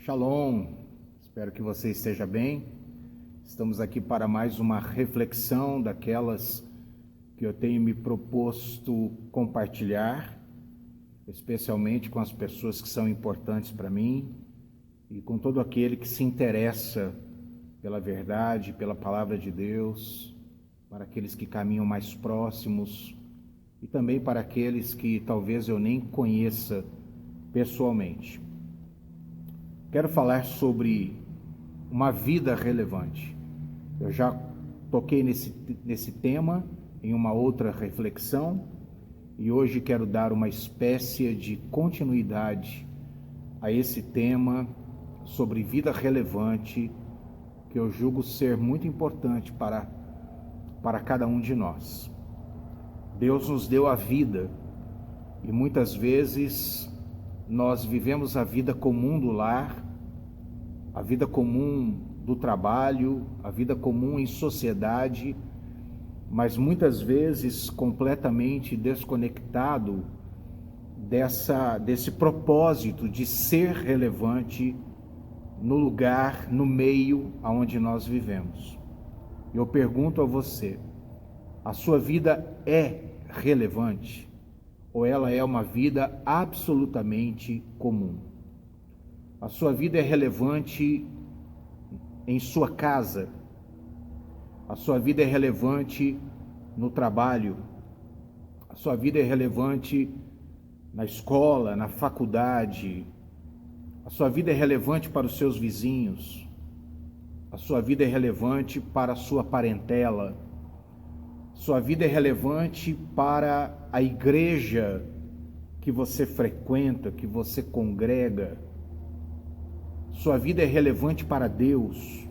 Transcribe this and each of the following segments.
Shalom, espero que você esteja bem. Estamos aqui para mais uma reflexão daquelas que eu tenho me proposto compartilhar, especialmente com as pessoas que são importantes para mim e com todo aquele que se interessa pela verdade, pela palavra de Deus, para aqueles que caminham mais próximos e também para aqueles que talvez eu nem conheça pessoalmente. Quero falar sobre uma vida relevante. Eu já toquei nesse tema em uma outra reflexão e hoje quero dar uma espécie de continuidade a esse tema sobre vida relevante, que eu julgo ser muito importante para cada um de nós. Deus nos deu a vida e muitas vezes nós vivemos a vida comum do lar, a vida comum do trabalho, a vida comum em sociedade, mas muitas vezes completamente desconectado desse propósito de ser relevante no lugar, no meio onde nós vivemos. Eu pergunto a você, a sua vida é relevante ou ela é uma vida absolutamente comum? A sua vida é relevante em sua casa, a sua vida é relevante no trabalho, a sua vida é relevante na escola, na faculdade, a sua vida é relevante para os seus vizinhos, a sua vida é relevante para a sua parentela, sua vida é relevante para a igreja que você frequenta, que você congrega. Sua vida é relevante para Deus.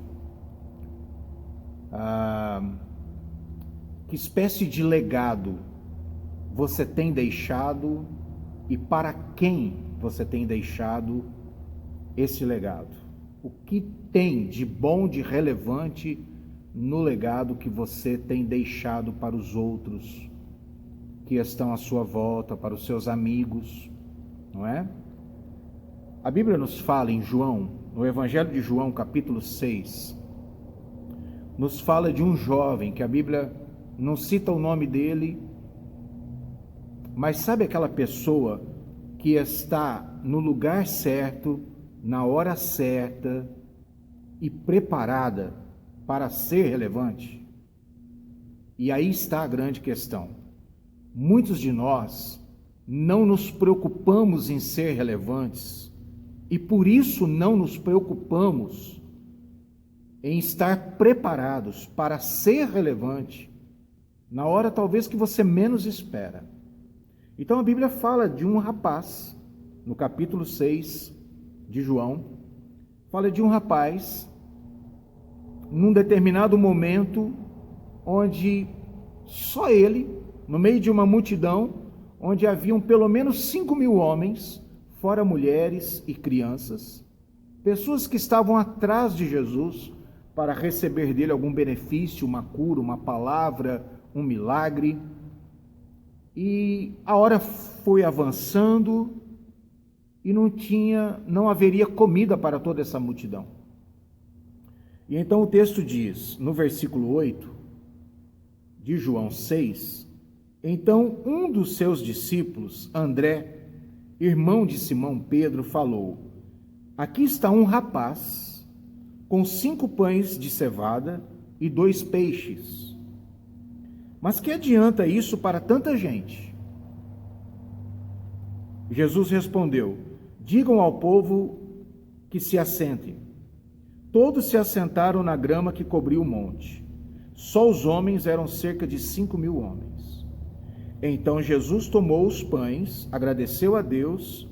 Que espécie de legado você tem deixado e para quem você tem deixado esse legado? O que tem de bom, de relevante no legado que você tem deixado para os outros que estão à sua volta, para os seus amigos, não é? A Bíblia nos fala em João, no Evangelho de João, capítulo 6, nos fala de um jovem, que a Bíblia não cita o nome dele, mas sabe aquela pessoa que está no lugar certo, na hora certa e preparada para ser relevante? E aí está a grande questão. Muitos de nós não nos preocupamos em ser relevantes, e por isso não nos preocupamos em estar preparados para ser relevante na hora talvez que você menos espera. Então a Bíblia fala de um rapaz, no capítulo 6 de João, fala de um rapaz, num determinado momento, onde só ele, no meio de uma multidão, onde haviam pelo menos 5.000 homens, fora mulheres e crianças, pessoas que estavam atrás de Jesus para receber dele algum benefício, uma cura, uma palavra, um milagre. E a hora foi avançando e não haveria comida para toda essa multidão. E então o texto diz, no versículo 8 de João 6, então um dos seus discípulos, André, irmão de Simão Pedro, falou: aqui está um rapaz com 5 pães de cevada e 2 peixes. Mas que adianta isso para tanta gente? Jesus respondeu: digam ao povo que se assentem. Todos se assentaram na grama que cobriu o monte. Só os homens eram cerca de 5.000 homens. Então Jesus tomou os pães, agradeceu a Deus,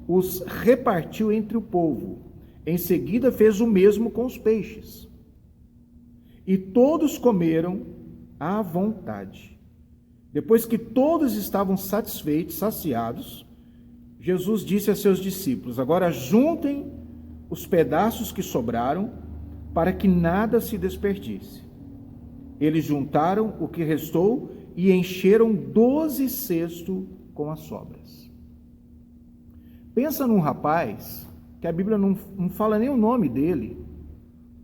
os repartiu entre o povo. Em seguida fez o mesmo com os peixes. E todos comeram à vontade. Depois que todos estavam satisfeitos, saciados, Jesus disse a seus discípulos: agora juntem os pedaços que sobraram, para que nada se desperdice. Eles juntaram o que restou e encheram 12 cestos com as sobras. Pensa num rapaz que a Bíblia não fala nem o nome dele,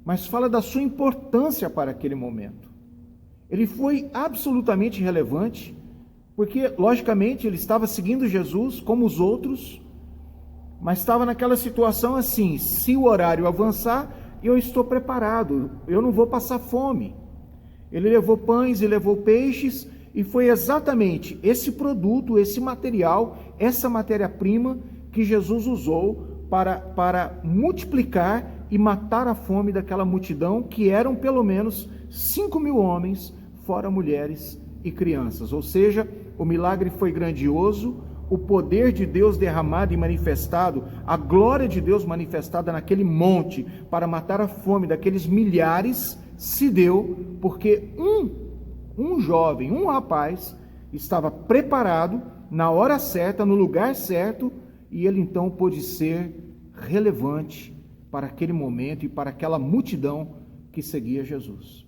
mas fala da sua importância para aquele momento. Ele foi absolutamente relevante, porque, logicamente, ele estava seguindo Jesus como os outros, mas estava naquela situação assim: se o horário avançar, eu estou preparado, eu não vou passar fome. Ele levou pães e levou peixes, e foi exatamente esse produto, esse material, essa matéria-prima que Jesus usou para multiplicar e matar a fome daquela multidão, que eram pelo menos 5.000 homens, fora mulheres e crianças. Ou seja, o milagre foi grandioso, o poder de Deus derramado e manifestado, a glória de Deus manifestada naquele monte para matar a fome daqueles milhares, se deu porque um jovem, um rapaz, estava preparado na hora certa, no lugar certo, e ele então pôde ser relevante para aquele momento e para aquela multidão que seguia Jesus.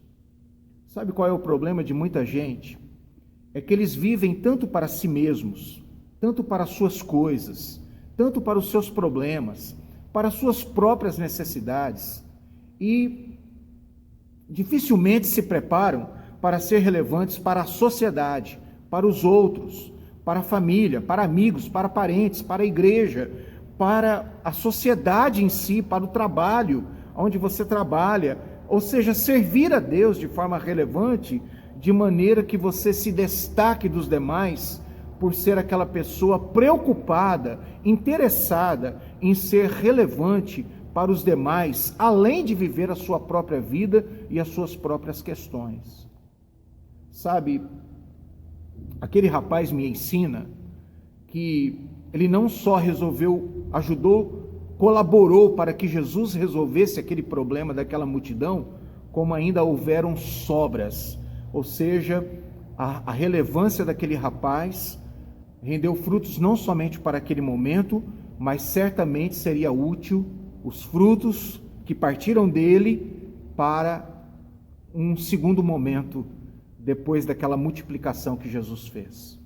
Sabe qual é o problema de muita gente? É que eles vivem tanto para si mesmos, tanto para suas coisas, tanto para os seus problemas, para as suas próprias necessidades, e dificilmente se preparam para ser relevantes para a sociedade, para os outros, para a família, para amigos, para parentes, para a igreja, para a sociedade em si, para o trabalho, onde você trabalha, ou seja, servir a Deus de forma relevante, de maneira que você se destaque dos demais, por ser aquela pessoa preocupada, interessada em ser relevante para os demais, além de viver a sua própria vida e as suas próprias questões. Sabe, aquele rapaz me ensina que ele não só colaborou para que Jesus resolvesse aquele problema daquela multidão, como ainda houveram sobras, ou seja, a relevância daquele rapaz rendeu frutos não somente para aquele momento, mas certamente seria útil os frutos que partiram dele para um segundo momento, depois daquela multiplicação que Jesus fez.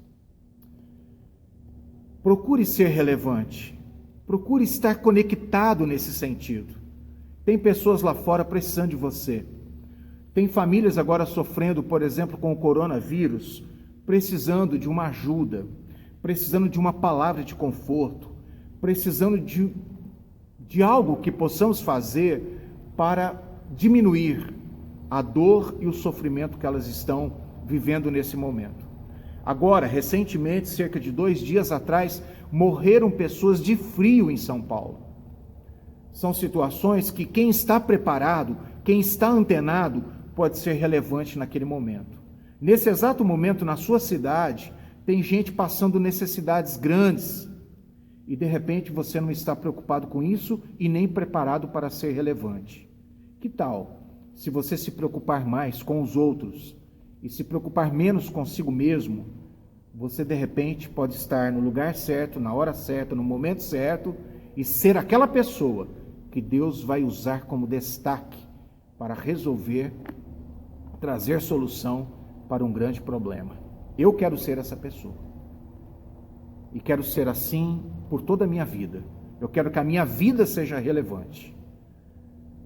Procure ser relevante, procure estar conectado nesse sentido. Tem pessoas lá fora precisando de você. Tem famílias agora sofrendo, por exemplo, com o coronavírus, precisando de uma ajuda, precisando de uma palavra de conforto, precisando de algo que possamos fazer para diminuir a dor e o sofrimento que elas estão vivendo nesse momento. Agora, recentemente, cerca de 2 dias atrás, morreram pessoas de frio em São Paulo. São situações que quem está preparado, quem está antenado, pode ser relevante naquele momento. Nesse exato momento, na sua cidade, tem gente passando necessidades grandes, e de repente você não está preocupado com isso e nem preparado para ser relevante. Que tal se você se preocupar mais com os outros e se preocupar menos consigo mesmo? Você de repente pode estar no lugar certo, na hora certa, no momento certo, e ser aquela pessoa que Deus vai usar como destaque para resolver, trazer solução para um grande problema. Eu quero ser essa pessoa. E quero ser assim por toda a minha vida. Eu quero que a minha vida seja relevante.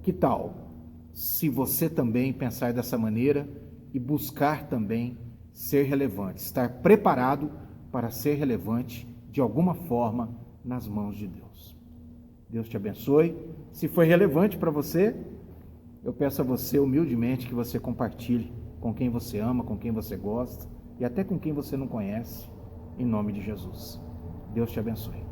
Que tal se você também pensar dessa maneira e buscar também ser relevante, estar preparado para ser relevante de alguma forma nas mãos de Deus? Deus te abençoe. Se foi relevante para você, eu peço a você humildemente que você compartilhe com quem você ama, com quem você gosta e até com quem você não conhece, em nome de Jesus. Deus te abençoe.